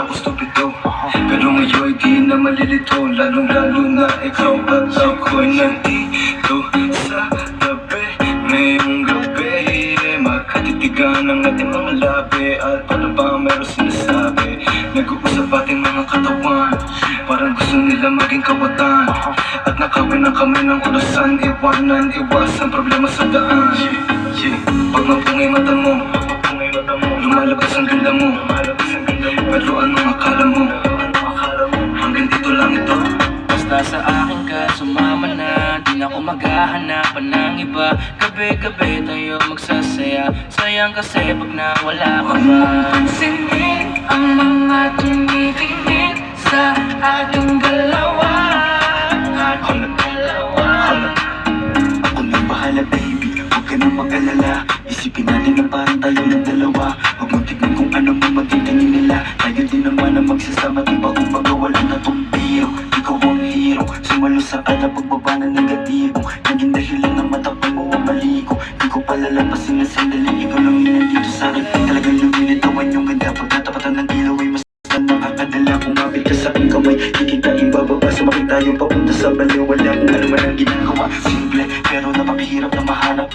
ako stupido, pero ngayon di na malilito, lalong-lalo na ikaw at ako'y nandito sa tabi. Ngayong gabi magkatitigan ang ating mga labi, at para ba meron sinasabi, nag-uusap ating mga katawan, parang gusto nila maging kawatan, at nakawin na kami ng ulasan, iwanan, iwasan problema sa daan. Pag mapungay mata mo, lumalabas ang ganda mo, pero anong akala mo? Hanggang dito lang ito. Basta sa akin ka sumama na, di na ako maghahanapan ng iba. Gabi-gabi tayo magsasaya, sayang kasi pag nawala ka ba. Pansinin ang mga tumitingin sa ating dalawa. Ako nang bahala baby, huwag ka nang mag-alala. Isipin natin na parang tayo ng dalawa. Huwag mong tignan kung ano mo magtitingin nila. Tayo din naman ang magsasama, di ba kumbaga wala na tong biro. Ikaw ang hero, sumalo sa ala pagbaba ng negatibo. Naging dahilan ng matapang mo ang maligo. Di ko palalampasin na sandali, ikaw lang yun nandito sa'kin. Talagang lumilitawan yung ganda, pagkatapatan ng ilaw ay mas nakakadala. Kumapit ka sa aking kamay, di kita ibababa. Sumakit tayo papunta sa baliw, wala kung ano man ang ginagawa. Simple, pero napakahirap na mahanap.